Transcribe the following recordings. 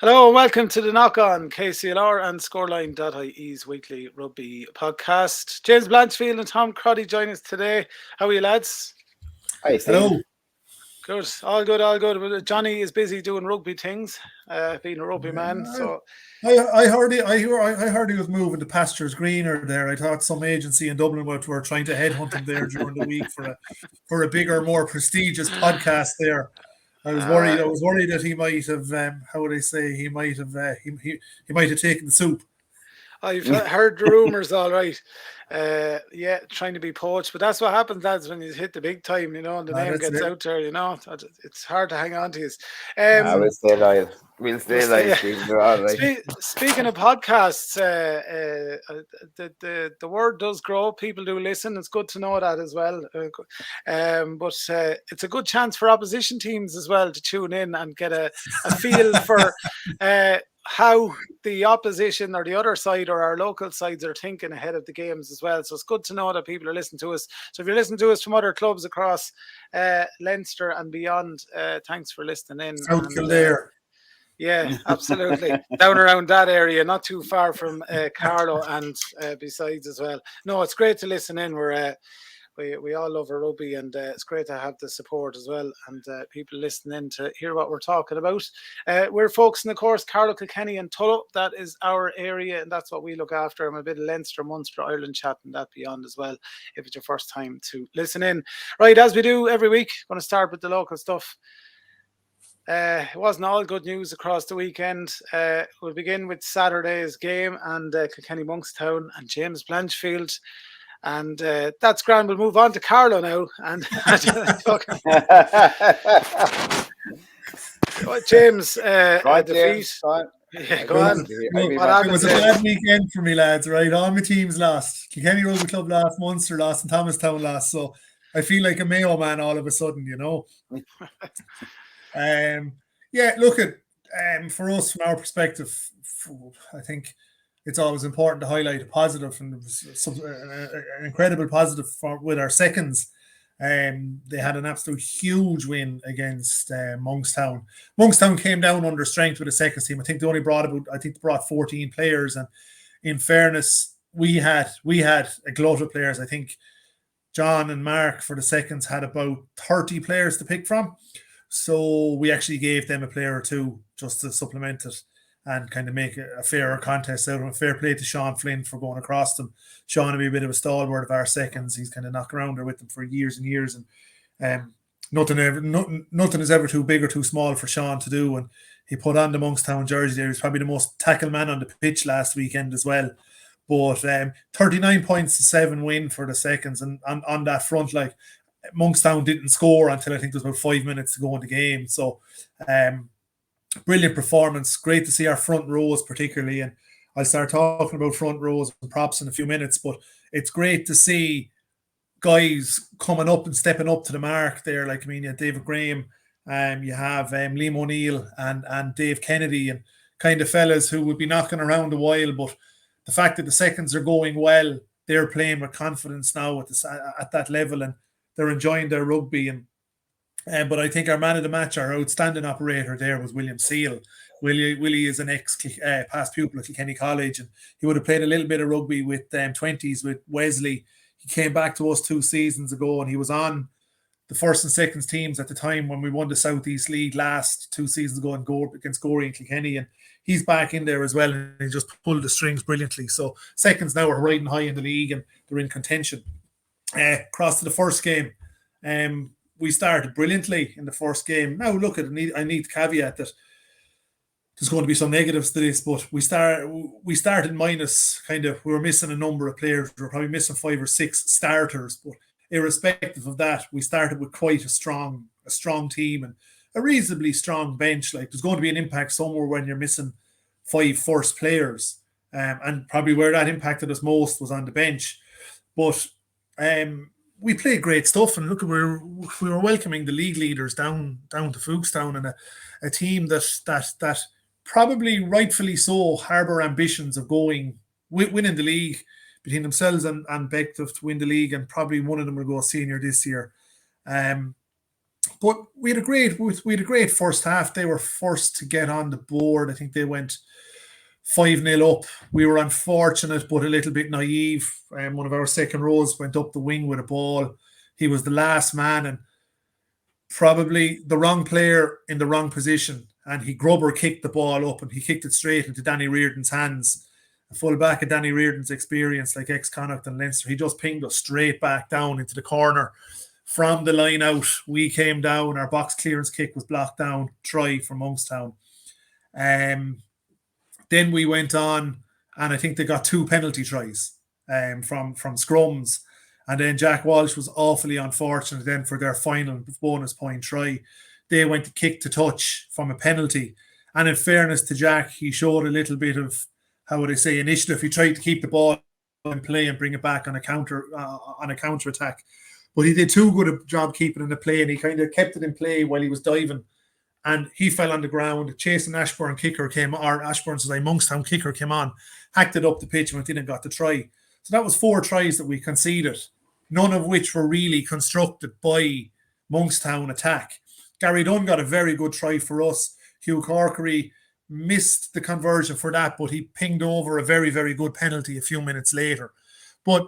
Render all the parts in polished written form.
Hello and welcome to the Knock On KCLR and Scoreline.ie's weekly rugby podcast. James Blanchfield and Tom Crotty join us today. How are you, lads? Hi, Steve. Hello. Good, all good, all good. Johnny is busy doing rugby things, being a rugby man. So I heard he was moving to pastures greener there. I thought some agency in Dublin were trying to headhunt him there during the week for a bigger, more prestigious podcast there. I was worried that he might have he might have taken the soup. I've heard the rumours, all right. Trying to be poached, but that's what happens, lads, when you hit the big time, and the name gets out there, it's hard to hang on to you. We'll stay live. We'll stay live. Speaking of podcasts, the word does grow. People do listen. It's good to know that as well. But it's a good chance for opposition teams as well to tune in and get a feel for how the opposition or the other side or our local sides are thinking ahead of the games as well. So it's good to know that people are listening to us. So if you're listening to us from other clubs across Leinster and beyond, thanks for listening in. South Kildare. Yeah, absolutely. Down around that area, not too far from Carlow and besides as well. No, it's great to listen in. We all love our rugby, and it's great to have the support as well and people listening in to hear what we're talking about. We're focusing, of course, Carlow, Kilkenny and Tullow. That is our area, and that's what we look after. I'm a bit of Leinster, Munster, Ireland chat and that beyond as well, if it's your first time to listen in. Right, as we do every week, going to start with the local stuff. It wasn't all good news across the weekend. We'll begin with Saturday's game and Kilkenny Monkstown and James Blanchfield. And that's grand. We'll move on to Carlow now. And James, defeat. Yeah, go on. It was a bad weekend for me, lads, right? All my teams lost. Kilkenny Rugby Club lost, Munster lost, and Thomastown lost. So I feel like a Mayo man all of a sudden, Look at for us, from our perspective, I think it's always important to highlight a positive and an incredible positive with our seconds. They had an absolute huge win against Monkstown. Monkstown came down under strength with the seconds team. I think they brought 14 players, and in fairness, we had a glut of players. I think John and Mark for the seconds had about 30 players to pick from. So we actually gave them a player or two just to supplement it and kind of make a fairer contest out of it. Fair play to Sean Flynn for going across them. Sean will be a bit of a stalwart of our seconds. He's kind of knocked around there with them for years and years. And nothing is ever too big or too small for Sean to do. And he put on the Monkstown jersey there. He was probably the most tackle man on the pitch last weekend as well. But 39 points to 7 win for the seconds. And on that front, like, Monkstown didn't score until I think there was about 5 minutes to go in the game. So brilliant performance. Great to see our front rows particularly. And I'll start talking about front rows and props in a few minutes. But it's great to see guys coming up and stepping up to the mark there. Like, you have David Graham, you have Liam O'Neill and Dave Kennedy, and kind of fellas who would be knocking around a while. But the fact that the seconds are going well, they're playing with confidence now at that level, and they're enjoying their rugby. But I think our man of the match, our outstanding operator there, was William Seal. Willie is an past pupil at Kilkenny College, and he would have played a little bit of rugby with 20s with Wesley. He came back to us 2 seasons ago, and he was on the first and seconds teams at the time when we won the South East League last 2 seasons ago against Gorey and Kilkenny, and he's back in there as well, and he just pulled the strings brilliantly. So seconds now are riding high in the league, and they're in contention. Across to the first game, we started brilliantly in the first game. Now, look, I need to caveat that there's going to be some negatives to this, but we started minus we were missing a number of players. We were probably missing 5 or 6 starters, but irrespective of that, we started with quite a strong team and a reasonably strong bench. Like, there's going to be an impact somewhere when you're missing 5 first players, and probably where that impacted us most was on the bench. But we played great stuff, and look, we were welcoming the league leaders down to Fookstown, and a team that probably rightfully so harbour ambitions of winning the league between themselves and Bective to win the league, and probably one of them will go senior this year. But But we had a great first half. They were first to get on the board. I think they went 5-0 up. We were unfortunate, but a little bit naive. One of our second rows went up the wing with a ball. He was the last man and probably the wrong player in the wrong position. And he grubber kicked the ball up and he kicked it straight into Danny Reardon's hands. A full back of Danny Reardon's experience, like ex-Connacht and Leinster, he just pinged us straight back down into the corner. From the line out, we came down. Our box clearance kick was blocked down. Try for Monkstown. Then we went on, and I think they got 2 penalty tries from scrums. And then Jack Walsh was awfully unfortunate then for their final bonus point try. They went to kick to touch from a penalty. And in fairness to Jack, he showed a little bit of, how would I say, initiative. He tried to keep the ball in play and bring it back on a counter attack. But he did too good a job keeping it in the play, and he kind of kept it in play while he was diving. And he fell on the ground. Jason Ashbourne kicker came, or Ashbourne's Monkstown kicker came on, hacked it up the pitch and went in and got the try. So that was 4 tries that we conceded, none of which were really constructed by Monkstown attack. Gary Dunn got a very good try for us. Hugh Corkery missed the conversion for that, but he pinged over a very, very good penalty a few minutes later. But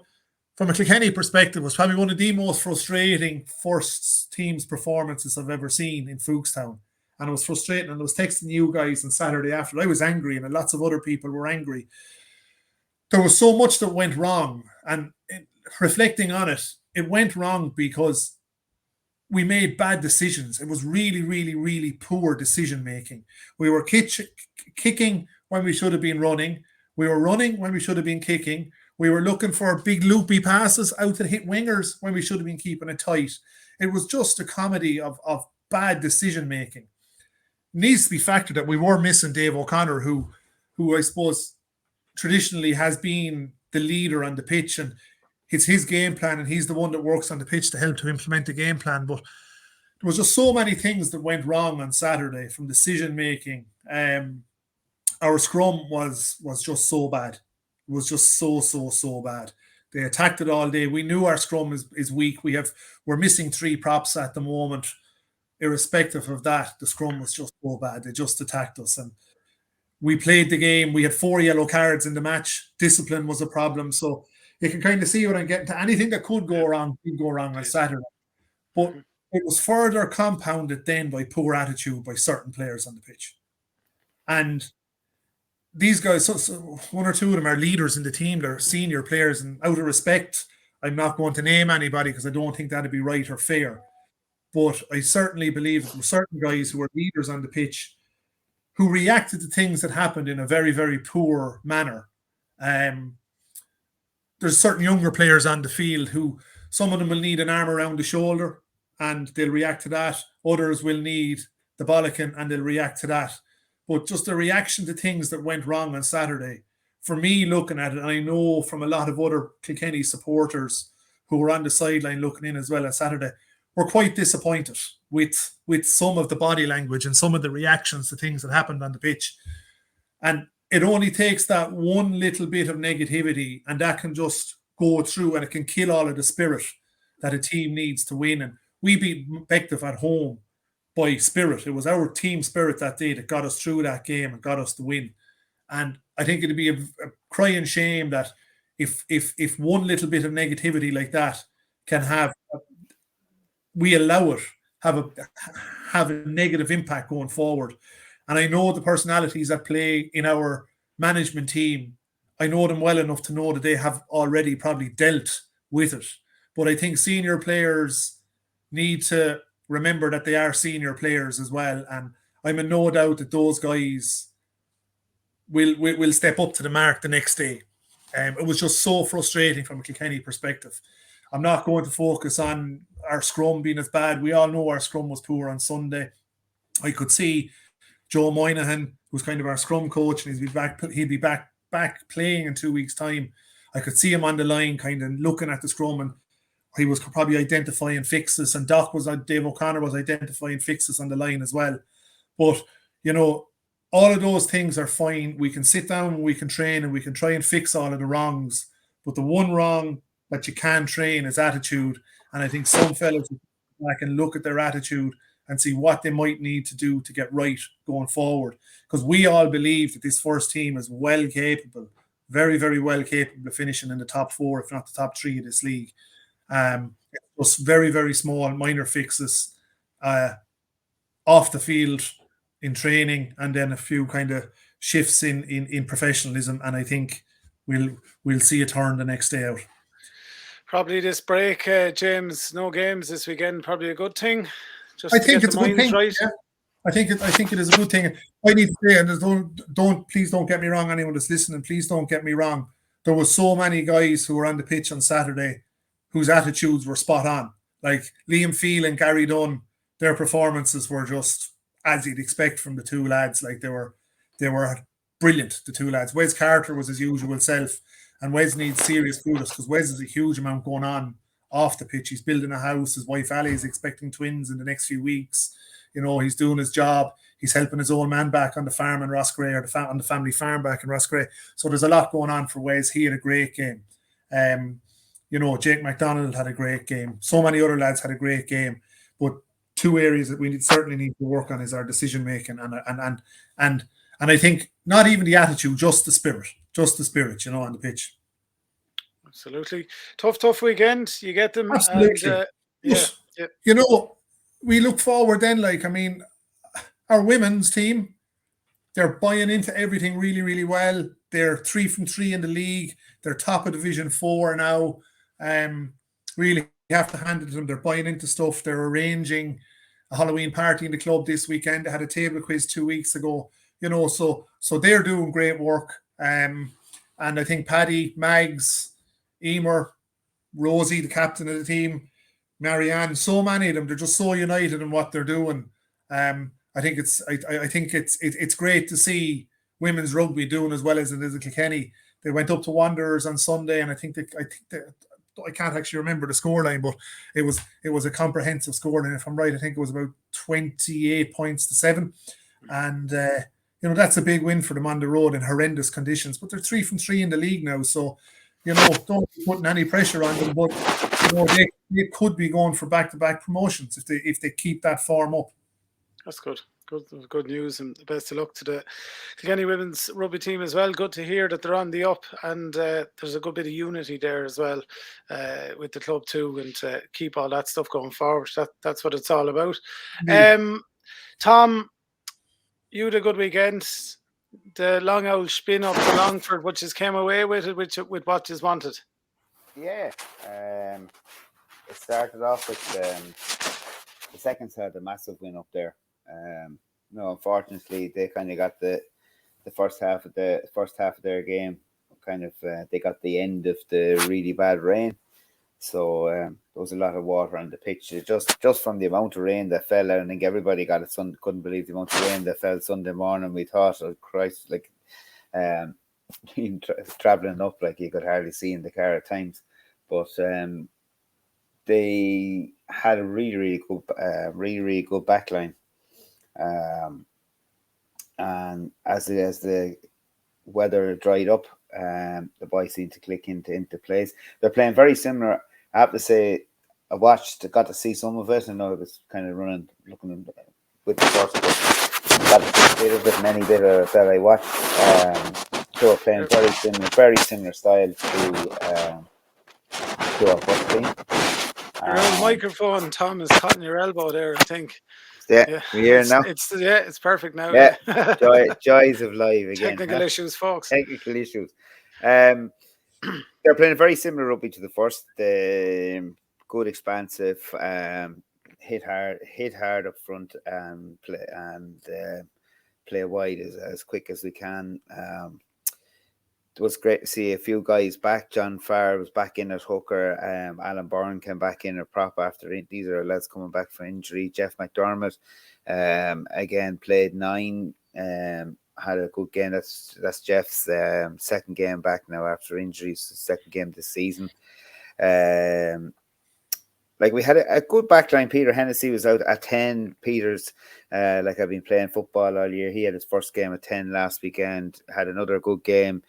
from a Kilkenny perspective, it was probably one of the most frustrating first team's performances I've ever seen in Fookstown. And it was frustrating. And I was texting you guys on Saturday after. I was angry, and lots of other people were angry. There was so much that went wrong. And reflecting on it, it went wrong because we made bad decisions. It was really, really, really poor decision making. We were kicking when we should have been running. We were running when we should have been kicking. We were looking for big loopy passes out to hit wingers when we should have been keeping it tight. It was just a comedy of bad decision making. It needs to be factored that we were missing Dave O'Connor, who I suppose traditionally has been the leader on the pitch, and it's his game plan, and he's the one that works on the pitch to help to implement the game plan. But there was just so many things that went wrong on Saturday from decision making. Our scrum was just so bad. It was just so bad. They attacked it all day. We knew our scrum is weak. We're missing 3 props at the moment. Irrespective of that, the scrum was just so bad. They just attacked us, and we played the game. We had 4 yellow cards in the match. Discipline was a problem. So you can kind of see what I'm getting to. Anything that could go wrong did go wrong on Saturday. But it was further compounded then by poor attitude by certain players on the pitch. And these guys, so 1 or 2 of them are leaders in the team. They're senior players, and out of respect, I'm not going to name anybody because I don't think that'd be right or fair. But I certainly believe there were certain guys who were leaders on the pitch who reacted to things that happened in a very, very poor manner. There's certain younger players on the field who, some of them will need an arm around the shoulder and they'll react to that. Others will need the bollocking and they'll react to that. But just a reaction to things that went wrong on Saturday, for me looking at it, and I know from a lot of other Kilkenny supporters who were on the sideline looking in as well on Saturday, were quite disappointed with some of the body language and some of the reactions to things that happened on the pitch. And it only takes that one little bit of negativity, and that can just go through and it can kill all of the spirit that a team needs to win. And we beat Bective at home by spirit. It was our team spirit that day that got us through that game and got us the win. And I think it'd be a crying shame that if one little bit of negativity like that can have, we allow it have a negative impact going forward. And I know the personalities that play in our management team, I know them well enough to know that they have already probably dealt with it. But I think senior players need to remember that they are senior players as well. And I'm in no doubt that those guys will step up to the mark the next day. It was just so frustrating from a Kilkenny perspective. I'm not going to focus on our scrum being as bad. We all know our scrum was poor on Sunday. I could see Joe Moynihan, who's kind of our scrum coach, and he'd be back playing in 2 weeks' time. I could see him on the line kind of looking at the scrum, and he was probably identifying fixes, and Dave O'Connor was identifying fixes on the line as well. But, you know, all of those things are fine. We can sit down and we can train and we can try and fix all of the wrongs. But the one wrong that you can train is attitude. And I think some fellas back and look at their attitude and see what they might need to do to get right going forward. Because we all believe that this first team is well capable, very, very well capable of finishing in the top 4, if not the top 3 of this league. It's just very, very small minor fixes off the field in training, and then a few kind of shifts in professionalism, and I think we'll see a turn the next day out. Probably this break, James, no games this weekend, probably a good thing. I think it's a good thing. Right. Yeah. I think it is a good thing. I need to say, and please don't get me wrong, anyone that's listening, please don't get me wrong. There were so many guys who were on the pitch on Saturday whose attitudes were spot on. Like Liam Phelan and Gary Dunn, their performances were just as you'd expect from the two lads. Like they were brilliant, the two lads. Wes Carter was his usual self, and Wes needs serious kudos because Wes has a huge amount going on off the pitch. He's building a house. His wife Ali is expecting twins in the next few weeks. You know, he's doing his job. He's helping his old man back on the farm in Roscrea, or on the family farm back in Roscrea. So there's a lot going on for Wes. He had a great game. You know, Jake McDonald had a great game. So many other lads had a great game. But two areas that we certainly need to work on is our decision making and I think not even the attitude, just the spirit, you know, on the pitch. Absolutely. Tough weekend. You get them. Absolutely. And, yeah. You know, we look forward then, like, I mean, our women's team, they're buying into everything really, really well. They're 3 from 3 in the league. They're top of Division 4 now. Really have to hand it to them. They're buying into stuff. They're arranging a Halloween party in the club this weekend. They had a table quiz 2 weeks ago. You know, so they're doing great work. And I think Paddy, Mags, Emer, Rosie, the captain of the team, Marianne, so many of them, they're just so united in what they're doing. I think it's great to see women's rugby doing as well as it is in Kilkenny. They went up to Wanderers on Sunday, and I can't actually remember the scoreline, but it was a comprehensive scoreline. If I'm right, I think it was about 28 points to 7, and you know, that's a big win for them on the road in horrendous conditions. But they're 3 from 3 in the league now, so you know, don't be putting any pressure on them. But you know, they could be going for back-to-back promotions if they keep that form up. That's good. Good news, and best of luck to the Kilkenny women's rugby team as well. Good to hear that they're on the up, and there's a good bit of unity there as well with the club too, and to keep all that stuff going forward. That's what it's all about. Tom, you had a good weekend. The long old spin up to Longford, which just came away with it, with what you wanted. Yeah, it started off with the seconds had a massive win up there. No, unfortunately, they kind of got the first half of their game. Kind of, they got the end of the really bad rain, so there was a lot of water on the pitch. Just from the amount of rain that fell, and I think everybody got it. Couldn't believe the amount of rain that fell Sunday morning. We thought, oh Christ, like traveling up, like you could hardly see in the car at times. But they had a really good backline. And as the weather dried up, the boys seemed to click into place. They're playing very similar. I have to say, got to see some of it. I know it was kind of looking with the first, got a bit of it, many bit of that I watched. They were playing very similar style to our first team. Your old microphone, Tom, is caught in your elbow there, I think. Yeah. We're here now. It's perfect now. Yeah, joys of live again. Technical issues, folks. Technical issues. They're playing very similar rugby to the first. Good, expansive, hit hard up front, and play wide as quick as we can. It was great to see a few guys back. John Farr was back in at hooker. Alan Byrne came back in at prop after. These are lads coming back from injury. Jeff McDermott again played 9. Had a good game. That's Jeff's second game back now after injuries. Second game this season. Like we had a good backline. Peter Hennessy was out at 10. Peter's like I've been playing football all year. He had his first game at 10 last weekend. Had another good game.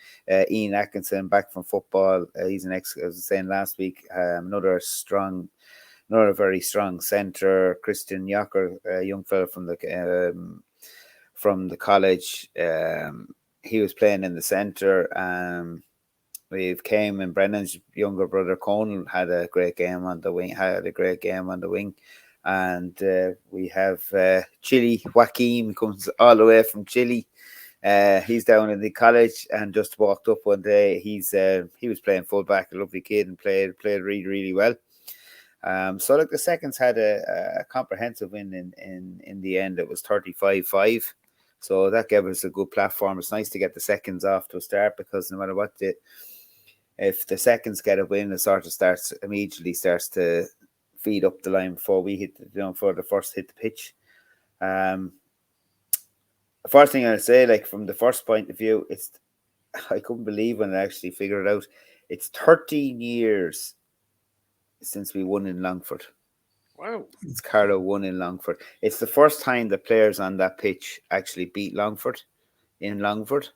Ian Atkinson back from football. He's an ex. I was saying last week. Another strong another very strong centre, Christian Yocker, a young fella from the college. He was playing in the centre. We've Came and Brennan's younger brother Conan had a great game on the wing. And we have Chile. Joaquim comes all the way from Chile. He's down in the college and just walked up one day. He was playing fullback, a lovely kid, and played really, really well. So look, the seconds had a comprehensive win in the end. It was 35-5. So that gave us a good platform. It's nice to get the seconds off to a start, because no matter what, if the seconds get a win, it sort of immediately starts to feed up the line before we hit, for the first hit the pitch. The first thing I'll say, like from the first point of view, I couldn't believe when I actually figured it out. It's 13 years since we won in Longford. Wow. It's Carlow won in Longford. It's the first time the players on that pitch actually beat Longford in Longford.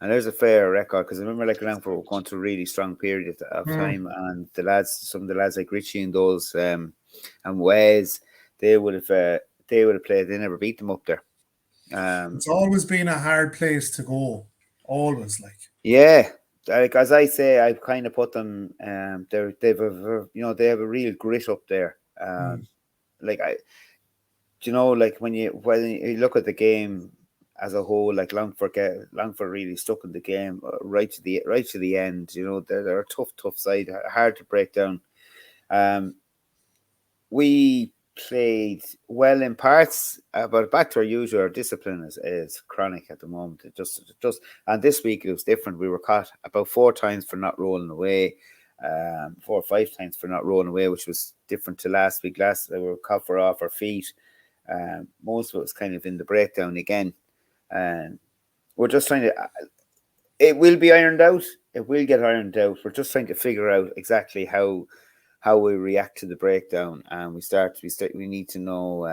And there's a fair record, because I remember like Longford were going through a really strong period of time, and some of the lads like Richie and those and Wes, they would have played. They never beat them up there. It's always been a hard place to go. Always, like. Yeah, like as I say, I've kind of put them. They have a real grit up there. Like like when you look at the game as a whole, like Longford really stuck in the game right to the end. They're a tough side, hard to break down. We played well in parts, but back to our usual discipline is chronic at the moment. It just and this week it was different. We were caught about 4 times for not rolling away, 4 or 5 times for not rolling away, which was different to last week. We were caught for off our feet. Most of it was kind of in the breakdown again, and we're just trying to. It will be ironed out. It will get ironed out. We're just trying to figure out exactly how we react to the breakdown, and we need to know.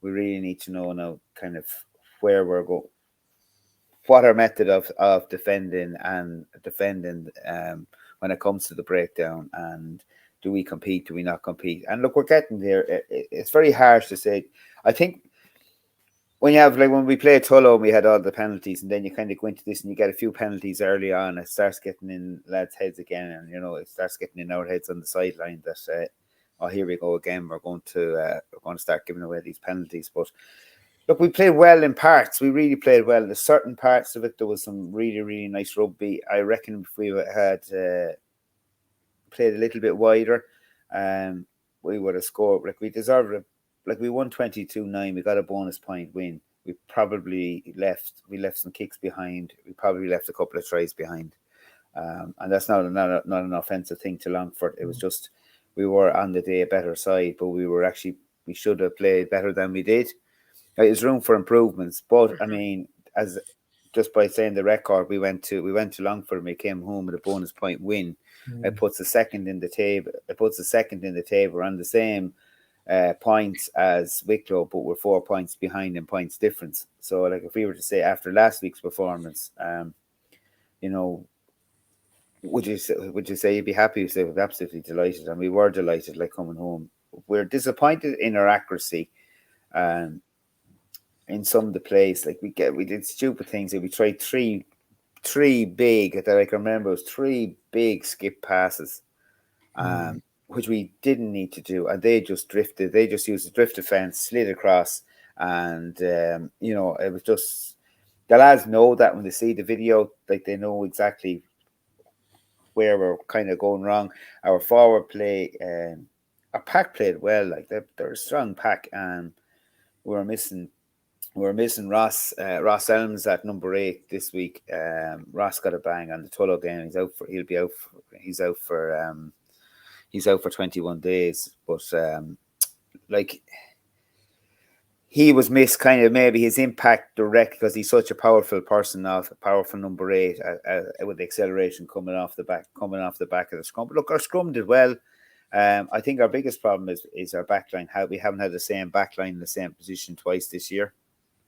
We really need to know now, kind of where we're going, what our method of defending when it comes to the breakdown, and do we compete? Do we not compete? And look, we're getting there. It's very harsh to say. I think when you have, like, when we played Tullow, we had all the penalties, and then you kind of go into this and you get a few penalties early on. It starts getting in lads' heads again, and it starts getting in our heads on the sideline that here we go again. We're going to start giving away these penalties. But look, we played well in parts. We really played well. There's certain parts of it, there was some really, really nice rugby. I reckon if we had played a little bit wider, we would have scored. Like, we deserved it. Like, we won 22-9. We got a bonus point win. We probably left some kicks behind. We probably left a couple of tries behind. And that's not an offensive thing to Longford. It was just we were on the day a better side, but we should have played better than we did. There's room for improvements, but I mean, as just by saying the record, we went to Longford and we came home with a bonus point win. It puts a second in the table. We're on the same points as Wicklow, but we're 4 points behind in points difference. So, like, if we were to say after last week's performance, would you say you'd be happy? You say we're absolutely delighted, and we were delighted, like, coming home. We're disappointed in our accuracy, in some of the plays. Like, we did stupid things. Like, we tried three big, that I can remember, it was 3 big skip passes, which we didn't need to do, and they just drifted. They just used the drift defense, slid across, and it was just, the lads know that when they see the video, like, they know exactly where we're kind of going wrong. Our forward play, our pack played well. Like, they're a strong pack, and we're missing Ross Elms at number 8 this week. Ross got a bang on the Tullow game. He's out for 21 days, but like, he was missed, kind of maybe his impact direct, because he's such a powerful person, powerful number 8 with the acceleration coming off the back of the scrum. But look, our scrum did well. I think our biggest problem is our backline. How we haven't had the same backline in the same position twice this year.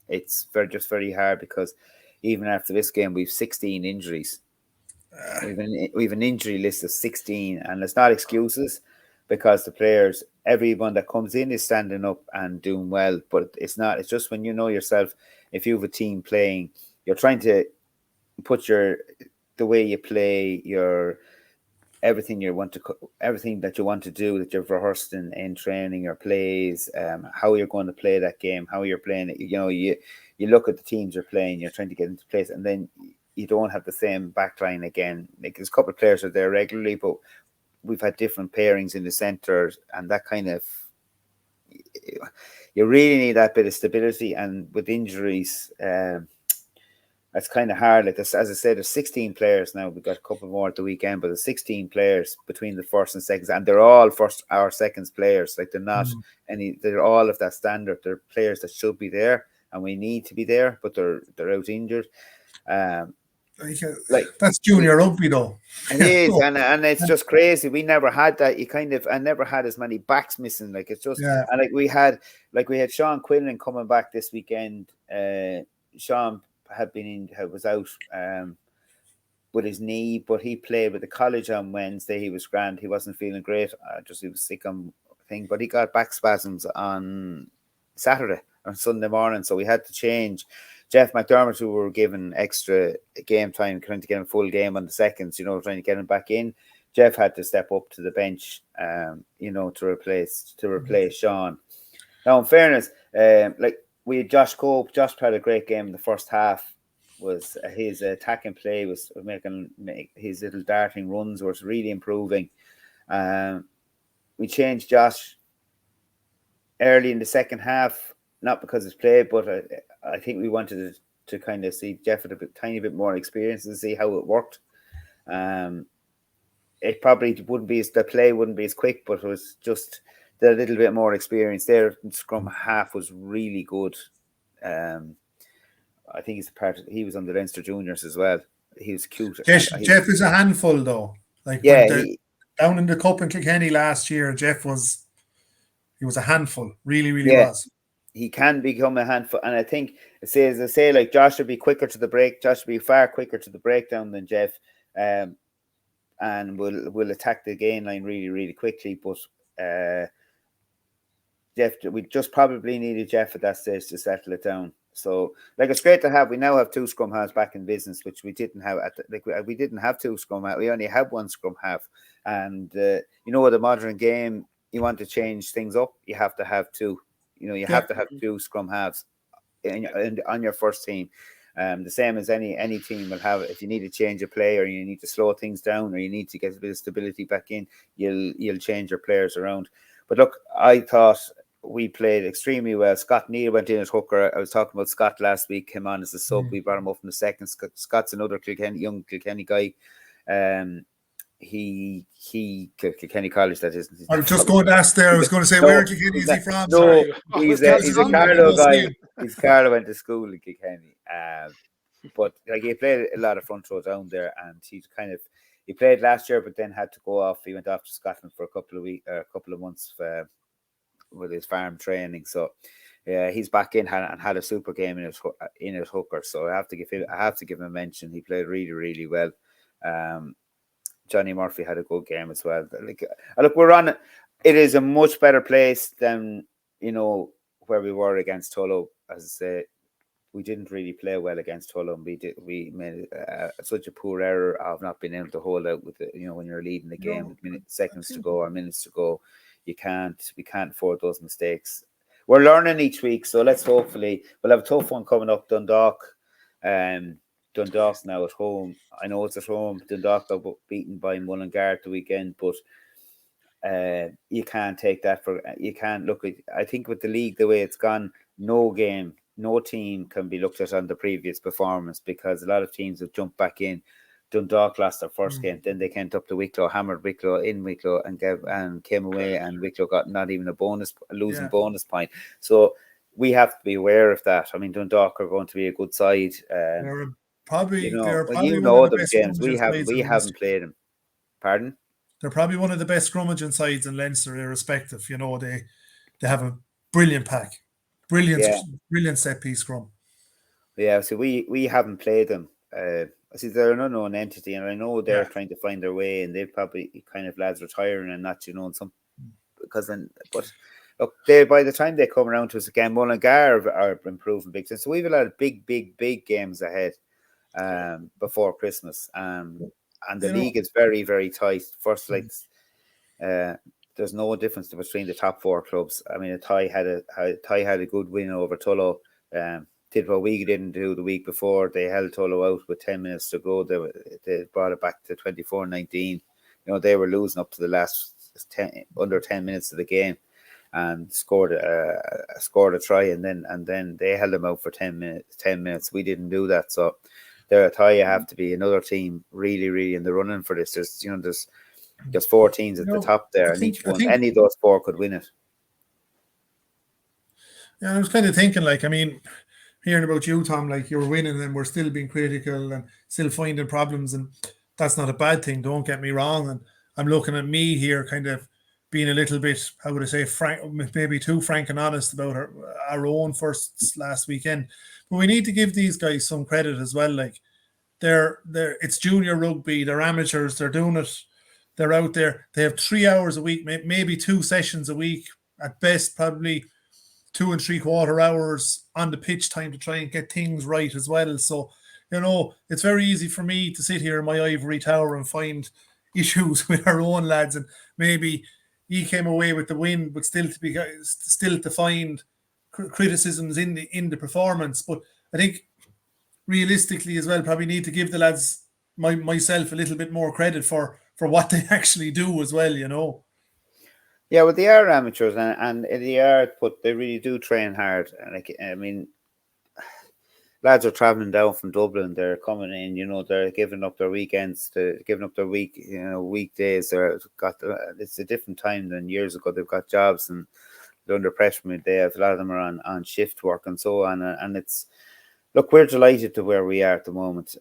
It's very hard, because even after this game, we've 16 injuries. We've an injury list of 16, and it's not excuses, because the players, everyone that comes in is standing up and doing well. But it's not. It's just when you know yourself. If you have a team playing, you're trying to put the way you play, your everything that you want to do, that you've rehearsed in training, your plays, how you're going to play that game, how you're playing it. You know, you look at the teams you're playing, you're trying to get into place, and then you don't have the same backline again. Like, there's a couple of players are there regularly, but we've had different pairings in the centre, and that kind of, you really need that bit of stability. And with injuries, that's kind of hard. Like this, as I said, there's 16 players now. We've got a couple more at the weekend, but there's 16 players between the first and seconds, and they're all first or seconds players. Like, they're not they're all of that standard. They're players that should be there, and we need to be there, but they're out injured. Like that's junior rugby, though. It is, and it's just crazy. We never had that. I never had as many backs missing. Like, it's just, and we had Sean Quinlan coming back this weekend. Sean was out with his knee, but he played with the college on Wednesday. He was grand. He wasn't feeling great. He was sick on thing, but he got back spasms on Saturday or Sunday morning, so we had to change. Jeff McDermott, who were given extra game time, trying to get him full game on the seconds, trying to get him back in. Jeff had to step up to the bench, to replace Sean. Now, in fairness, we had Josh Cope. Josh had a great game in the first half. Was his attacking play was making his little darting runs was really improving. We changed Josh early in the second half, not because his play, but I think we wanted to kind of see Jeff with a tiny bit more experience and see how it worked. It probably the play wouldn't be as quick, but it was just a little bit more experience there. Scrum half was really good. I think he was on the Leinster Juniors as well. He was cute. Jeff is a handful, though. Down in the Cup in Kilkenny last year, Jeff was a handful. Really, really was. He can become a handful, and I think as I say, like, Josh would be quicker to the break. Josh would be far quicker to the breakdown than Jeff, and will attack the gain line really, really quickly. But Jeff, we just probably needed Jeff at that stage to settle it down. So, it's great to have. We now have 2 scrum halves back in business, which we didn't have. We didn't have 2 scrum halves. We only had 1 scrum half. And with the modern game, you want to change things up, you have to have 2. You have to have 2 scrum halves on your first team. The same as any team will have. If you need to change a play, or you need to slow things down, or you need to get a bit of stability back in, you'll change your players around. But look, I thought we played extremely well. Scott Neal went in as hooker. I was talking about Scott last week, came on as a sub. We brought him up in the second. Scott's another young Kilkenny guy. He Kilkenny College, that is. I was just going to ask there. I was going to say, where in Kilkenny is he from? No, he's a Carlow guy. He's Carlow, went to school in Kilkenny. But he played a lot of front row down there, and he played last year, but then had to go off. He went off to Scotland for a couple of months with his farm training. So he's back in and had a super game in his hooker. So I have to give him a mention. He played really, really well. Johnny Murphy had a good game as well. Look, we're on. It is a much better place than where we were against Tullow. As I say, we didn't really play well against Tullow, and we made such a poor error of not being able to hold out with it. When you're leading the game with seconds to go or minutes to go, we can't afford those mistakes. We're learning each week, so we'll have a tough one coming up. Dundalk. Dundalk now at home. I know it's at home. Dundalk got beaten by Mullingar the weekend, but you can't take that you can't look at. I think with the league the way it's gone, no team can be looked at on the previous performance, because a lot of teams have jumped back in. Dundalk lost their first game, then they came up to Wicklow, hammered Wicklow in Wicklow, and came away, and Wicklow got not even a bonus point. So we have to be aware of that. I mean, Dundalk are going to be a good side. They're probably them, the James. We haven't played them. Pardon? They're probably one of the best scrummaging sides in Leinster, irrespective. They have a brilliant pack, brilliant set piece scrum. Yeah, so we haven't played them. See, they're an unknown entity, and I know they're trying to find their way, and they've probably kind of lads retiring and that, and some because then, but look, they by the time they come around to us again, Mullingar are improving big time. So we've a lot of big games ahead before Christmas. And the league is very, very tight. First, there's no difference between the top 4 clubs. I mean, Athy had a good win over Tullow. Did what we didn't do the week before. They held Tullow out with 10 minutes to go. They brought it back to 24-19. They were losing up to the last under 10 minutes of the game, and scored a try, and then they held them out for 10 minutes. We didn't do that, so there Athy have to be another team really, really in the running for this. There's 4 teams at the top there, and any of those 4 could win it. Yeah, I was kind of thinking, hearing about you, Tom, you're winning and we're still being critical and still finding problems, and that's not a bad thing, don't get me wrong. And I'm looking at me here kind of being a little bit, how would I say, frank, maybe too frank and honest about our own firsts last weekend. But we need to give these guys some credit as well. It's junior rugby, they're amateurs, they're doing it, they're out there, they have 3 hours a week, maybe 2 sessions a week, at best probably 2 3/4 hours on the pitch time to try and get things right as well. So, it's very easy for me to sit here in my ivory tower and find issues with our own lads, and maybe he came away with the win, but still to find criticisms in the performance. But I think realistically as well, probably need to give the lads, myself, a little bit more credit for what they actually do as well. Yeah, well, they are amateurs, and they are, but they really do train hard. I mean, lads are travelling down from Dublin. They're coming in. They're giving up their weekends, giving up their weekdays. It's a different time than years ago. They've got jobs and they're under pressure. They have a lot of them are on shift work and so on. And we're delighted to where we are at the moment.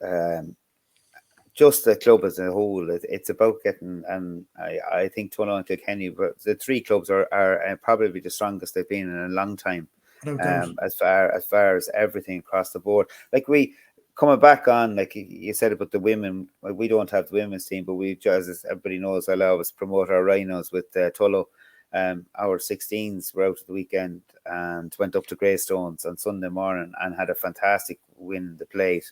Just the club as a whole, it's about getting, and I think Tullow and Kilkenny, the 3 clubs are probably the strongest they've been in a long time. As far as everything across the board, we coming back on, you said about the women, we don't have the women's team, but we just, as everybody knows, I always promote our Rhinos with Tullow. Our 16s were out at the weekend and went up to Greystones on Sunday morning and had a fantastic win the plate.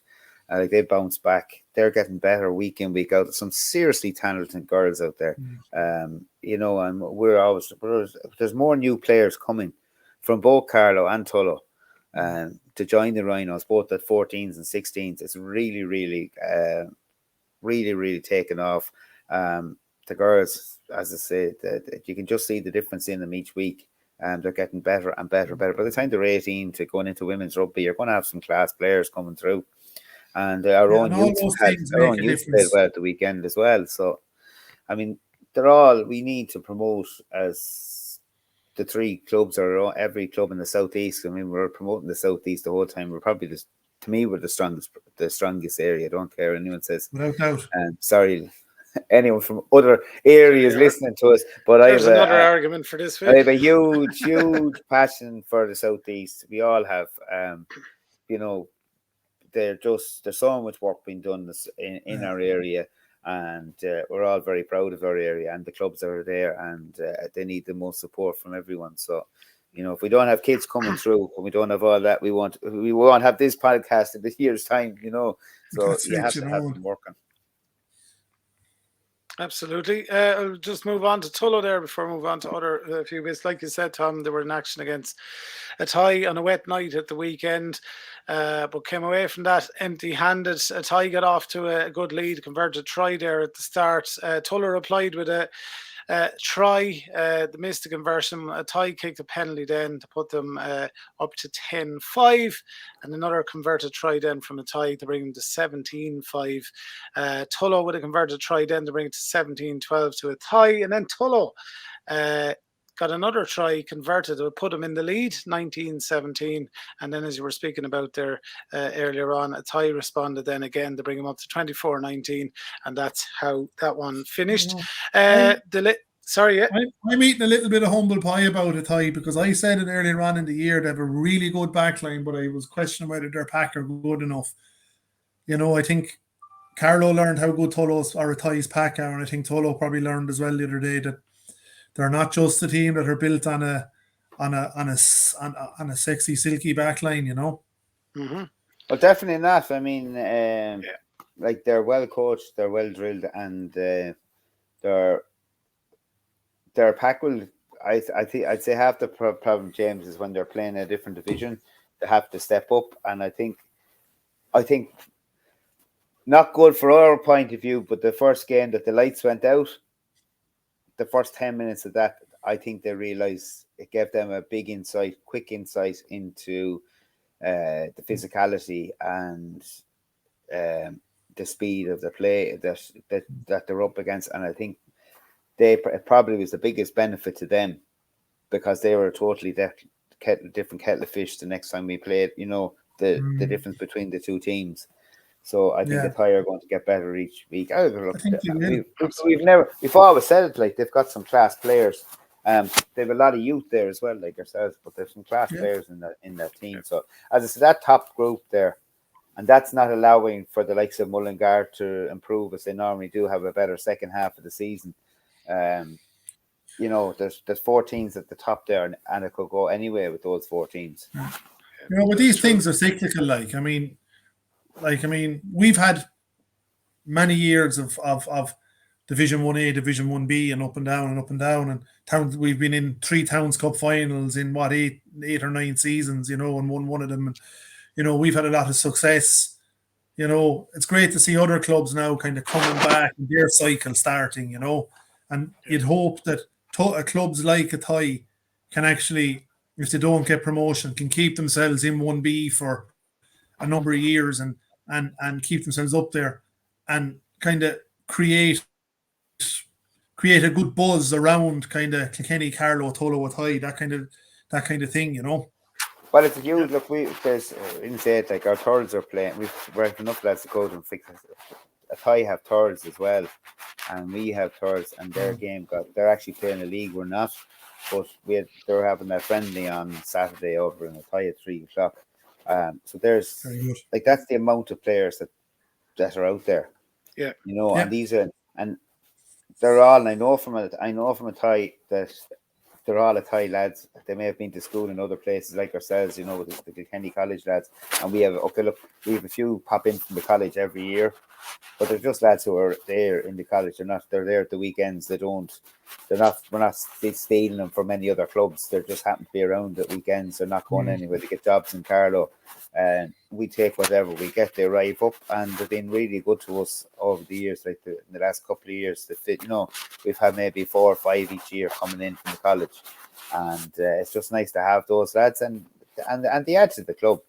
They bounced back. They're getting better week in, week out. There's some seriously talented girls out there. And there's more new players coming from both Carlow and Tullow to join the Rhinos, both at 14s and 16s. It's really, really, really, really taken off. The girls, as I say, you can just see the difference in them each week. They're getting better and better and better. By the time they're 18 to going into women's rugby, you're going to have some class players coming through. And our own youth played well at the weekend as well. So, I mean, we need to promote as the 3 clubs or every club in the southeast. I mean, we're promoting the southeast the whole time. We're probably we're the strongest area. I don't care anyone says. Without doubt. Sorry, anyone from other areas listening to us, but there's another argument for this week. I have a huge passion for the southeast. We all have. There's so much work being done in our area, and we're all very proud of our area and the clubs that are there, and they need the most support from everyone. So, if we don't have kids coming through, and we don't have all that, we won't have this podcast in this year's time. So you have to have them working. Absolutely. I'll just move on to Tullow there before I move on to other few bits. Like you said, Tom, they were in action against Athy on a wet night at the weekend, but came away from that empty-handed. Athy got off to a good lead, converted a try there at the start. Tullow replied with a try. They missed the conversion. Athy kicked a penalty then to put them up to 10-5, and another converted try then from Athy to bring them to 17-5. Tullow with a converted try then to bring it to 17-12 to Athy, and then Tullow got another try converted to put them in the lead, 19-17. And then, as you were speaking about there earlier on, Athy responded then again to bring them up to 24-19, and that's how that one finished. Sorry, yeah. I'm eating a little bit of humble pie about Athy, because I said it earlier on in the year they have a really good backline, but I was questioning whether their pack are good enough. I think Carlow learned how good Tullow's or Athy's pack are, and I think Tullow probably learned as well the other day that They're not just a team that are built on a sexy, silky backline, you know. Mm-hmm. Well, definitely not. I mean, like they're well coached, they're well drilled, and their pack will. I think I'd say half the problem, James, is when they're playing a different division, they have to step up, and I think not good for our point of view, but the first game that the lights went out, the first 10 minutes of that, I think they realised it gave them a big insight, quick insight into the physicality and the speed of the play that they're up against, and I think it probably was the biggest benefit to them because they were a totally different kettle of fish the next time we played. You know the difference between the two teams. So I think the Athy are going to get better each week. I think we've always said it, like they've got some class players. They've a lot of youth there as well, like ourselves, but there's some class players in that team. So as I said, that top group there, and that's not allowing for the likes of Mullingar to improve as they normally do, have a better second half of the season. You know, there's 4 teams at the top there, and it could go anywhere with those 4 teams. You know, but these things are cyclical. Like I mean, we've had many years of Division 1A, Division 1B, and up and down and up and down. And towns, we've been in 3 Towns Cup finals in what 8 or 9 seasons, you know, and won one of them. And you know, we've had a lot of success. You know, it's great to see other clubs now kind of coming back and their cycle starting. You know, and you'd hope that clubs like Athy can actually, if they don't get promotion, can keep themselves in 1B for a number of years and keep themselves up there and kind of create a good buzz around kind of Kilkenny, Carlow, Tullow, Athy, that kind of thing, you know. Well, it's a huge look. There's inside, like our thirds are playing. We've enough lads to go and fix it. Athy have thirds as well, and we have thirds, and their game they're actually playing a league. We're not, but they're having their friendly on Saturday over in Athy at 3:00. So there's like that's the amount of players that are out there. Yeah, you know, and these are and they're all. And I know from Athy that they're all Athy lads. They may have been to school in other places like ourselves, you know, with the Kilkenny College lads. And we have a few pop in from the college every year, but they're just lads who are there in the college. They're there at the weekends. We're not stealing them from any other clubs. They just happen to be around at weekends. They're not going anywhere. They get jobs in Carlow, and we take whatever we get. They arrive up, and they've been really good to us over the years. Like in the last couple of years, you know, we've had maybe 4 or 5 each year coming in from the college, and it's just nice to have those lads and the add to the club.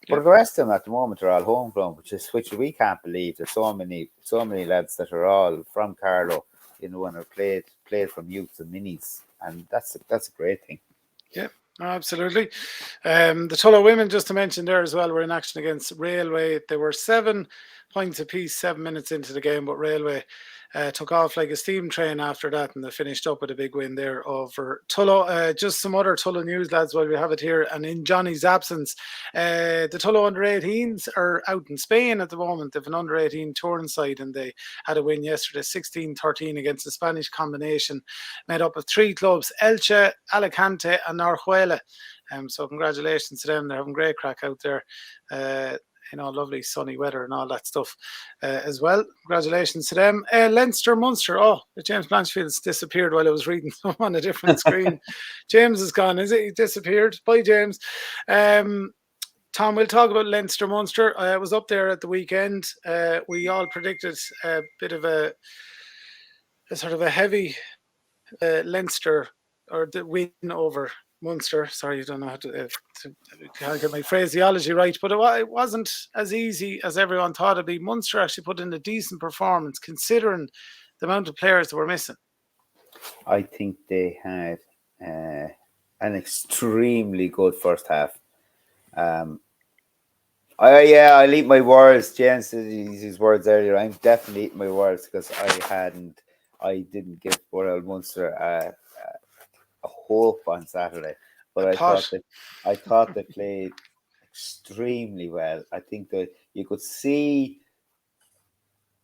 But the rest of them at the moment are all homegrown, which we can't believe. There's so many lads that are all from Carlow, you know, and are played from youths and minis, and that's a great thing. Yeah, absolutely. The Tullow women, just to mention there as well, were in action against Railway. They were 7 points apiece 7 minutes into the game, but Railway took off like a steam train after that, and they finished up with a big win there over Tullow. Just some other Tullow news, lads, while we have it here. And in Johnny's absence, the Tullow under-18s are out in Spain at the moment. They have an under-18 touring side, and they had a win yesterday, 16-13 against the Spanish combination made up of 3 clubs, Elche, Alicante and Orihuela. So congratulations to them. They're having great crack out there. You know, lovely sunny weather and all that stuff as well. Congratulations to them. Leinster, Munster. Oh, James Blanchfield's disappeared while I was reading them on a different screen. James is gone, is it? He disappeared. Bye, James. Tom, we'll talk about Leinster, Munster. I was up there at the weekend. We all predicted a bit of a sort of a heavy Leinster or the win over Munster. Sorry, I don't know how to can't get my phraseology right, but it wasn't as easy as everyone thought it'd be. Munster actually put in a decent performance considering the amount of players that were missing. I think they had an extremely good first half. I'll eat my words. James used his words earlier. I'm definitely eating my words because I didn't give Byrne Munster a hope on Saturday, but I thought they played extremely well. I think that you could see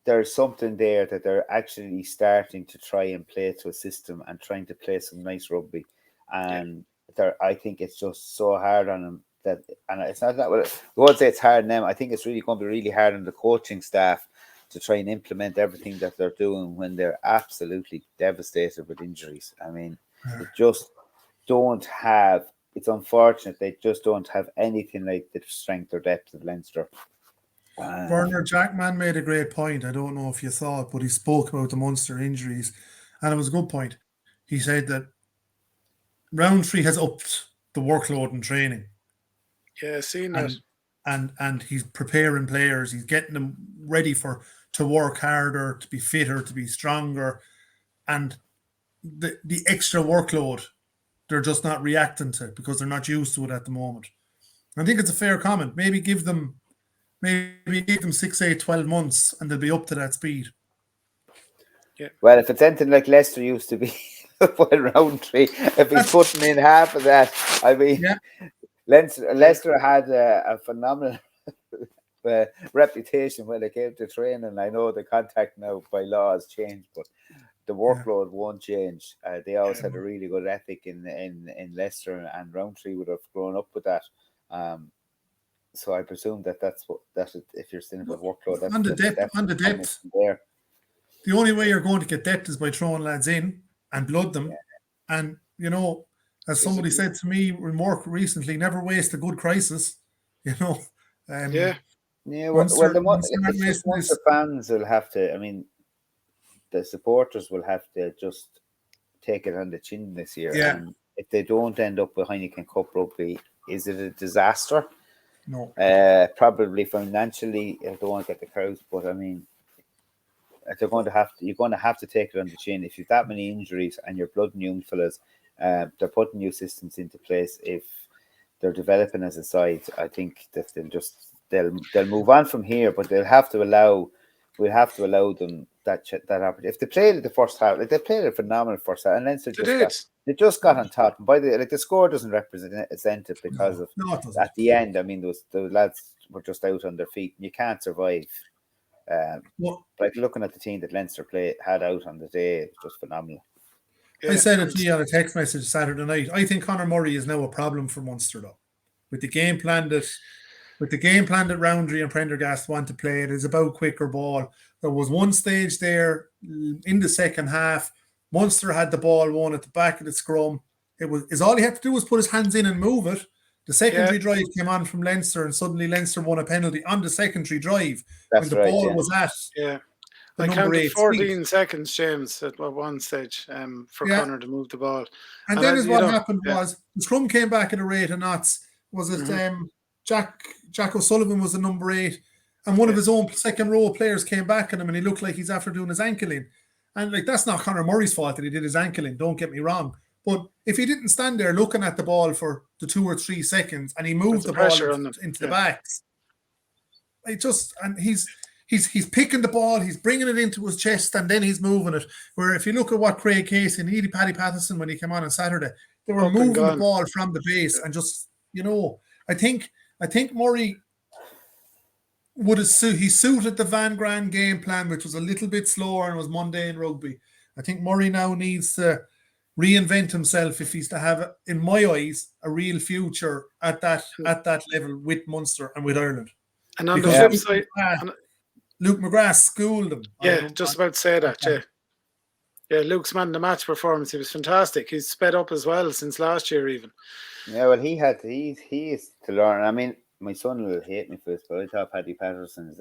there's something there that they're actually starting to try and play to a system and trying to play some nice rugby. And I think it's just so hard on them that, and it's not that, well, I won't say it's hard on them. I think it's really going to be really hard on the coaching staff to try and implement everything that they're doing when they're absolutely devastated with injuries. I mean, they just don't have, it's unfortunate, they just don't have anything like the strength or depth of Leinster. Bernard Jackman made a great point. I don't know if you saw it, but he spoke about the Munster injuries, and it was a good point. He said that Roundtree has upped the workload in training. Yeah, seen that. And he's preparing players. He's getting them ready to work harder, to be fitter, to be stronger. And the extra workload, they're just not reacting to it because they're not used to it at the moment. I think it's a fair comment. Maybe give them 6, 8, 12 months and they'll be up to that speed. Yeah. Well, if it's anything like Leicester used to be, Roundtree, if he's putting in half of that, I mean, Leicester had a phenomenal reputation when it came to training. I know the contact now by law has changed, but the workload won't change. They always had a really good ethic in Leicester, and Roundtree would have grown up with that. So I presume that's if you're saying about workload, that's on the depth there. The only way you're going to get depth is by throwing lads in and blood them. And you know, as somebody said to me in work recently, never waste a good crisis. You know. Well, the fans will have to. I mean, the supporters will have to just take it on the chin this year. Yeah. And if they don't end up with Heineken Cup rugby, is it a disaster? No. Probably financially, I don't want to get the crowds, but I mean, you're going to have to take it on the chin. If you've that many injuries and you're blooding young fellas, they're putting new systems into place. If they're developing as a side, I think that they'll move on from here, but we'll have to allow them that opportunity. If they played the first half, like they played a phenomenal first half, and Leinster they just got on top. And by the score doesn't represent it because of at the end. I mean, the lads were just out on their feet. And you can't survive. Like looking at the team that Leinster had out on the day, it was just phenomenal. I said it to you on a text message Saturday night. I think Conor Murray is now a problem for Munster, though. With the game plan that Roundtree and Prendergast want to play, it is about quicker ball. There was one stage there in the second half. Munster had the ball won at the back of the scrum. All he had to do was put his hands in and move it. The secondary drive came on from Leinster, and suddenly Leinster won a penalty on the secondary drive when the ball was at. Yeah. I counted 14 seconds, James, at one stage for Conor to move the ball. And then what happened was the scrum came back at a rate of knots. Was it Jack O'Sullivan was the number 8, and one of his own second row players came back at him, and he looked like he's after doing his ankle in. And like that's not Conor Murray's fault that he did his ankle in, don't get me wrong. But if he didn't stand there looking at the ball for the 2 or 3 seconds and he moved the ball into the backs, he's picking the ball, he's bringing it into his chest, and then he's moving it. Where if you look at what Craig Casey and Edie Paddy Patterson when he came on Saturday, they were moving the ball from the base and just, you know, I think Murray he suited the Van Gran game plan, which was a little bit slower and was mundane rugby. I think Murray now needs to reinvent himself if he's to have, in my eyes, a real future at that level with Munster and with Ireland. And on the flip side, Luke McGrath schooled him. Yeah, just about to say that. Yeah, Luke's man the match performance, he was fantastic. He's sped up as well since last year, even. Yeah, well, he is to learn. I mean, my son will hate me for this, but I thought Paddy Patterson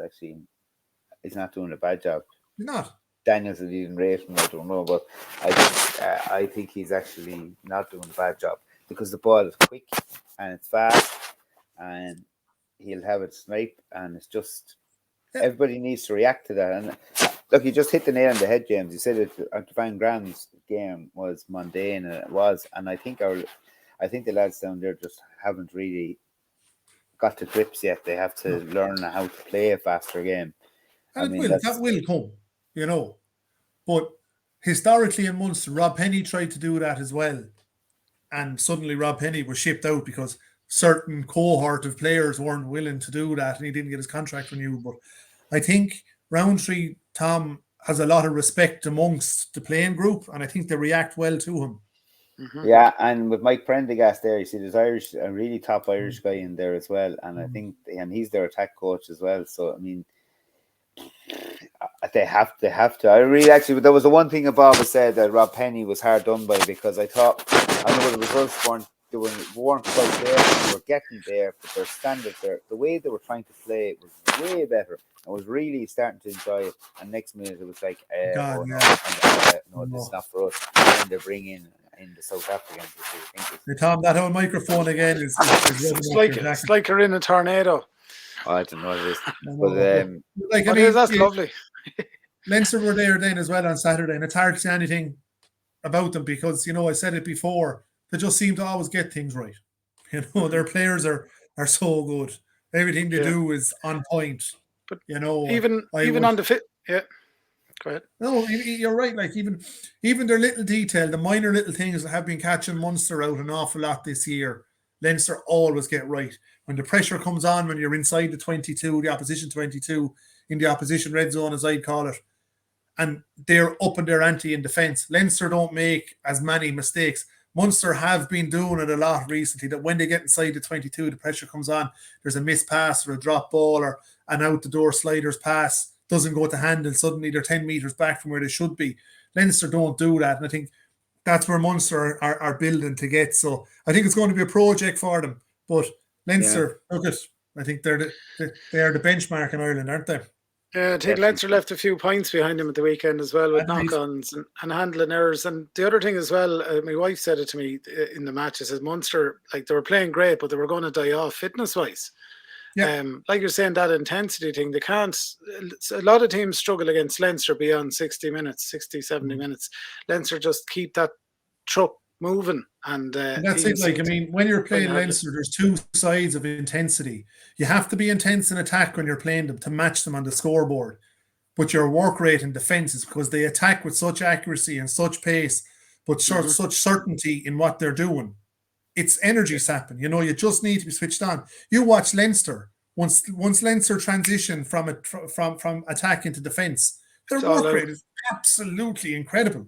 is not doing a bad job. He's not. Daniels is even rate him, I don't know, but I think he's actually not doing a bad job because the ball is quick and it's fast and he'll have it snipe, and it's just everybody needs to react to that. And look, you just hit the nail on the head, James. You said it. Van Graham's game was mundane, and it was, and I think the lads down there just haven't really got to grips yet. They have to learn how to play a faster game. And that will come, you know. But historically in Munster, Rob Penny tried to do that as well. And suddenly Rob Penny was shipped out because certain cohort of players weren't willing to do that and he didn't get his contract renewed. But I think Roundtree Tom has a lot of respect amongst the playing group, and I think they react well to him. Yeah, and with Mike Prendergast there, you see there's a really top Irish guy in there as well, and I think he's their attack coach as well. So I mean, they have to. I really actually, there was the one thing Bob said that Rob Penny was hard done by, because I thought the results weren't quite there. They were getting there, but their standards there, the way they were trying to play it was way better. I was really starting to enjoy it, and next minute it was like, no, this is not for us. And they bring in the South Africans. Tom, that whole microphone again is it's like you're in a tornado. Oh, I don't know what it is, but that's lovely. Leinster were there then as well on Saturday, and it's hard to say anything about them because I said it before. They just seem to always get things right. Their players are so good. Everything they do is on point. But even on the fit, yeah. Go ahead. No, you're right. Like even their little detail, the minor little things that have been catching Munster out an awful lot this year, Leinster always get right. When the pressure comes on, when you're inside the 22, the opposition 22, in the opposition red zone, as I'd call it, and they're up in their ante in defence, Leinster don't make as many mistakes. Munster have been doing it a lot recently, that when they get inside the 22, the pressure comes on, there's a missed pass or a drop ball or an out-the-door sliders pass, doesn't go to hand, and suddenly they're 10 metres back from where they should be. Leinster don't do that, and I think that's where Munster are building to get. So I think it's going to be a project for them. But Leinster, I think they are the benchmark in Ireland, aren't they? Yeah, I think Leinster left a few points behind them at the weekend as well, with knock-ons and handling errors. And the other thing as well, my wife said it to me in the match. She said Munster, like, they were playing great, but they were going to die off fitness-wise. Yeah. Like you're saying, that intensity thing, they can't. A lot of teams struggle against Leinster beyond 60 minutes, 60, 70 minutes. Leinster just keep that truck moving. And that's it. Like, I mean, when you're playing Leinster, there's two sides of intensity. You have to be intense in attack when you're playing them to match them on the scoreboard. But your work rate in defence is because they attack with such accuracy and such pace, but such certainty in what they're doing. It's energy sapping. You just need to be switched on. You watch Leinster. Once Leinster transition from attack into defence, their work rate is absolutely incredible.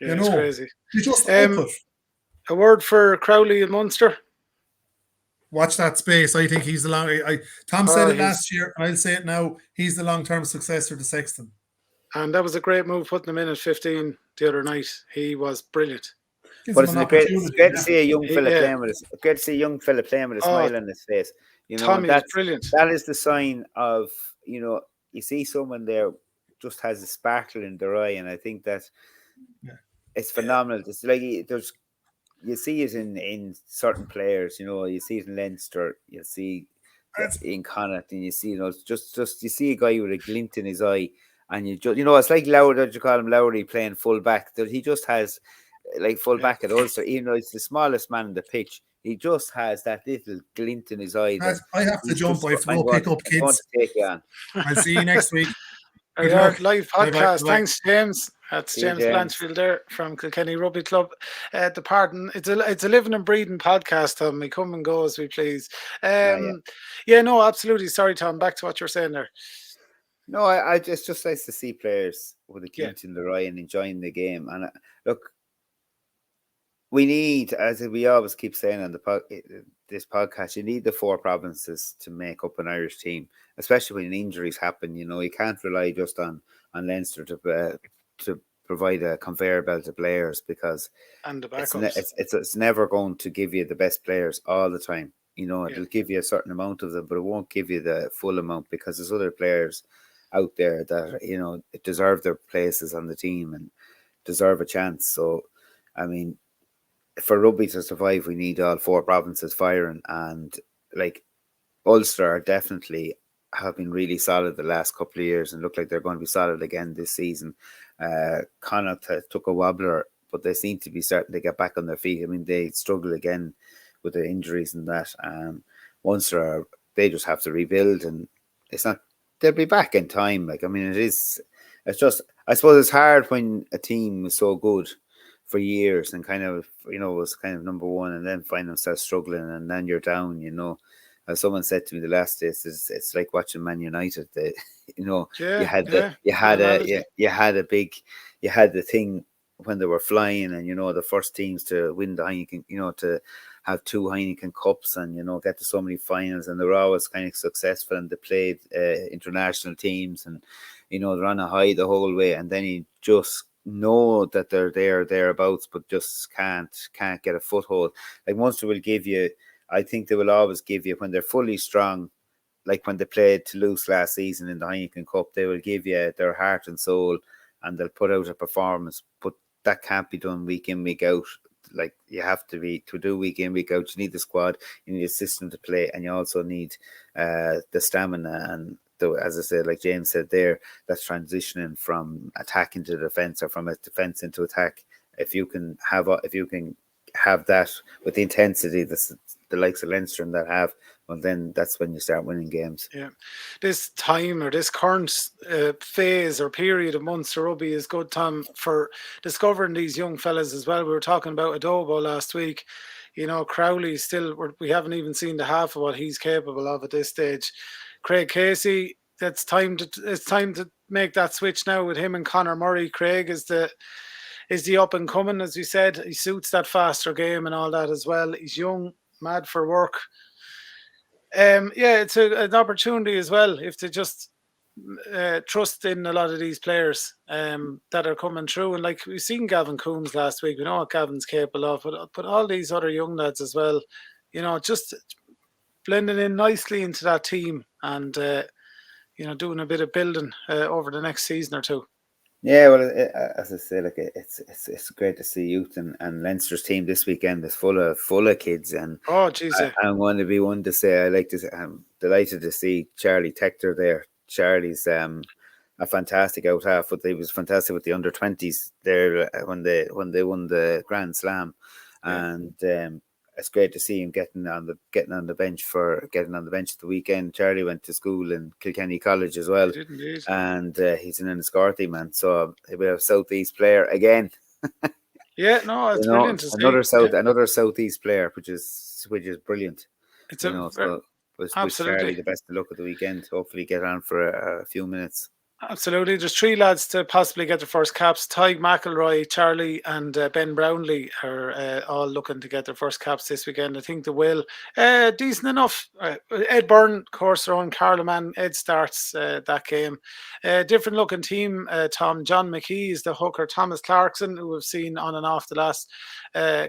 Yeah, it's crazy. You just output. A word for Crowley and Munster. Watch that space. I think he's the Tom said it last year, and I'll say it now. He's the long-term successor to Sexton. And that was a great move, putting him in at 15 the other night. He was brilliant. But it's great to see a young fella playing with us. Great to see a young fella playing with a smile on his face. Tommy is brilliant. That is the sign of, you see someone there just has a sparkle in their eye, and I think that it's phenomenal. It's like you see it in certain players. You see it in Leinster. You see it in Connacht, and you see just you see a guy with a glint in his eye, and it's like Lowry. You call him Lowry playing full back. That he just has. Like full back at Ulster, even though it's the smallest man on the pitch, he just has that little glint in his eye. I have to jump. I have to go pick up kids. I'll see you next week. Our live podcast. Bye. Thanks, James. That's James Blanchfield there from Kilkenny Rugby Club. The pardon. It's a living and breathing podcast, Tom. We come and go as we please. No, absolutely. Sorry, Tom. Back to what you were saying there. No, I just nice to see players with a glint in their eye and enjoying the game. And look. We need, as we always keep saying on this podcast, you need the 4 provinces to make up an Irish team, especially when injuries happen. You can't rely just on Leinster to provide a conveyor belt of players, because and the backups. It's never going to give you the best players all the time. It'll give you a certain amount of them, but it won't give you the full amount, because there's other players out there that deserve their places on the team and deserve a chance. So, I mean, for rugby to survive, we need all 4 provinces firing, and like Ulster definitely have been really solid the last couple of years and look like they're going to be solid again this season. Connacht took a wobbler, but they seem to be starting to get back on their feet. I mean, they struggle again with the injuries and that. Munster, they just have to rebuild, and they'll be back in time. Like, I mean, it's just, I suppose it's hard when a team is so good for years and kind of, was kind of number one, and then find themselves struggling, and then you're down, as someone said to me the last day, it's like watching Man United. You had the thing when they were flying, and the first teams to win the Heineken, to have 2 Heineken Cups, and get to so many finals, and they were always kind of successful, and they played international teams, and they're on a high the whole way, and then you just know that they're thereabouts, but just can't get a foothold. Like Munster will give you, I think they will always give you when they're fully strong. Like when they played Toulouse last season in the Heineken Cup, they will give you their heart and soul, and they'll put out a performance. But that can't be done week in, week out. Like you have to do week in, week out. You need the squad, you need a system to play, and you also need the stamina. And as I said, like James said there, that's transitioning from attack into defence, or from a defence into attack. If you can have that with the intensity the likes of Leinster and that have, well, then that's when you start winning games. Yeah, this time, or this current phase or period of Munster rugby is good, Tom, for discovering these young fellas as well. We were talking about Adobo last week. Crowley still, we haven't even seen the half of what he's capable of at this stage. Craig Casey, it's time to make that switch now with him and Conor Murray. Craig is the up and coming, as we said. He suits that faster game and all that as well. He's young, mad for work. It's an opportunity as well if they just trust in a lot of these players that are coming through. And like we've seen Gavin Coombs last week, we know what Gavin's capable of, but all these other young lads as well, just blending in nicely into that team, and doing a bit of building over the next season or two. Yeah, well, as I say, like it's great to see youth, and Leinster's team this weekend is full of kids, and I'm going to be one to say I'm delighted to see Charlie Tector there. Charlie's a fantastic out half, but he was fantastic with the under-20s there when they won the Grand Slam, and it's great to see him getting on the bench at the weekend. Charlie went to school in Kilkenny College as well, and he's an Enniscorthy man. So we have a Southeast player again. Yeah, no, it's brilliant to see. Another Southeast player, which is brilliant. It's wish Charlie the best of luck at the weekend. Hopefully, get on for a few minutes. Absolutely. There's 3 lads to possibly get their first caps. Tyg McElroy, Charlie and Ben Brownlee are all looking to get their first caps this weekend. I think they will. Decent enough. Ed Byrne, of course, their own Carlow man. Ed starts that game. Different looking team, Tom. John McKee is the hooker. Thomas Clarkson, who we've seen on and off the last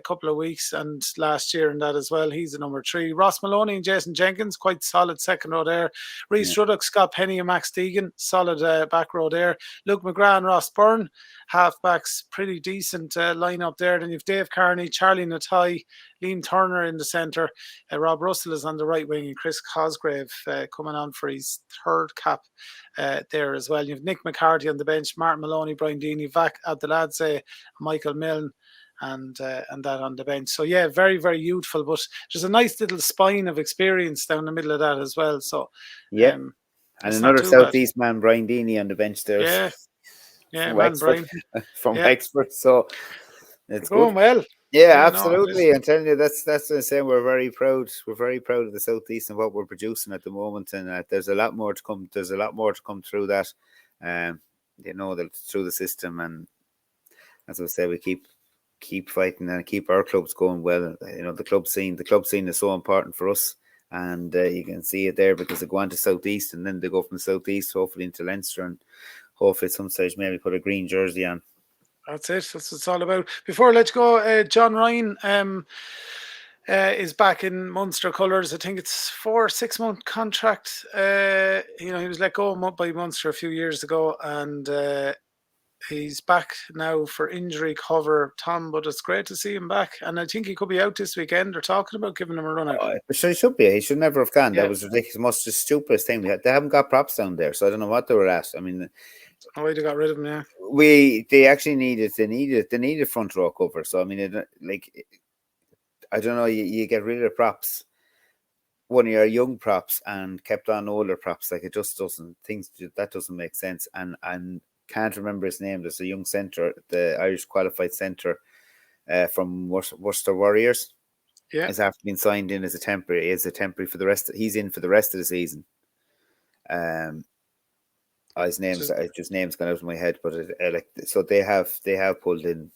couple of weeks and last year and that as well. He's the number 3. Ross Maloney and Jason Jenkins, quite solid second row there. Reece Ruddock, Scott Penny and Max Deegan, solid back row there. Luke McGrath and Ross Byrne, halfbacks, pretty decent line up there. Then you've Dave Carney, Charlie Natai, Liam Turner in the centre. Rob Russell is on the right wing, and Chris Cosgrave coming on for his 3rd cap there as well. You've Nick McCarthy on the bench, Martin Maloney, Brian Deaney, Vac Abdeladze, Michael Milne, and that on the bench. So yeah, very, very youthful, but there's a nice little spine of experience down the middle of that as well. So and another Southeast man, Brian Deaney, on the bench there. Yeah, man, Brian from Wexford. So it's going good. well. Yeah, absolutely. I'm telling you, that's what I'm saying. We're very proud. We're very proud of the Southeast and what we're producing at the moment. And there's a lot more to come. There's a lot more to come through that. Through the system. And as I say, we keep fighting and keep our clubs going well. The club scene is so important for us. And you can see it there because they go on to Southeast, and then they go from Southeast hopefully into Leinster, and hopefully at some stage maybe put a green jersey on. That's it. That's what it's all about. Before I let you go, John Ryan is back in Munster colours. I think it's 6-month contract. He was let go by Munster a few years ago, and he's back now for injury cover, Tom, but it's great to see him back. And I think he could be out this weekend. They're talking about giving him a run out. So he should be. He should never have gone. Yeah. That was ridiculous. The stupidest thing. They haven't got props down there, so I don't know what they were at. I mean, they got rid of him, yeah. They actually needed front row cover. So, I mean, I don't know, you get rid of props, one of your young props, and kept on older props. Like, it just doesn't make sense. And can't remember his name. There's a young centre, the Irish qualified centre from Worcester Warriors. Yeah. is after being signed in as a temporary for the rest. He's in for the rest of the season. His name's gone out of my head, but so they have pulled in,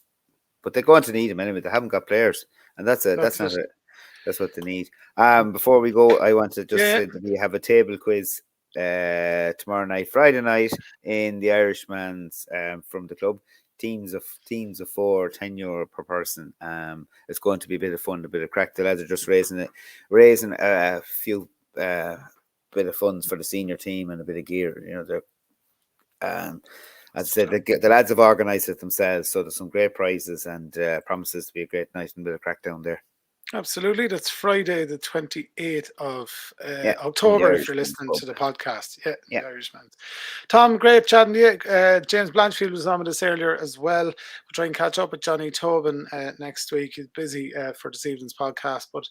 but they're going to need him anyway. They haven't got players, and that's what they need. Before we go, I want to just say that we have a table quiz tomorrow night, Friday night, in the Irishman's from the club. Teams of 4, €10 per person. It's going to be a bit of fun, a bit of crack. The lads are just raising a few bit of funds for the senior team and a bit of gear. You know, they're as I said, the lads have organised it themselves, so there's some great prizes and promises to be a great night and a bit of crack down there. Absolutely. That's Friday, the 28th of October, if you're listening to the podcast. Yeah, the Irishman. Tom, great chatting to you. James Blanchfield was on with us earlier as well. We'll try and catch up with Johnny Tobin next week. He's busy for this evening's podcast, but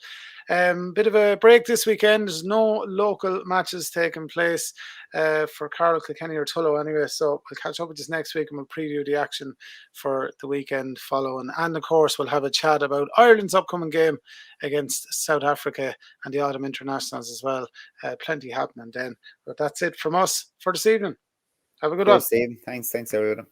bit of a break this weekend. There's no local matches taking place for Carlow, Kilkenny or Tullow anyway, so we'll catch up with this next week and we'll preview the action for the weekend following. And of course, we'll have a chat about Ireland's upcoming game against South Africa and the Autumn Internationals as well. Plenty happening then. But that's it from us for this evening. Have a good one. Thanks everyone.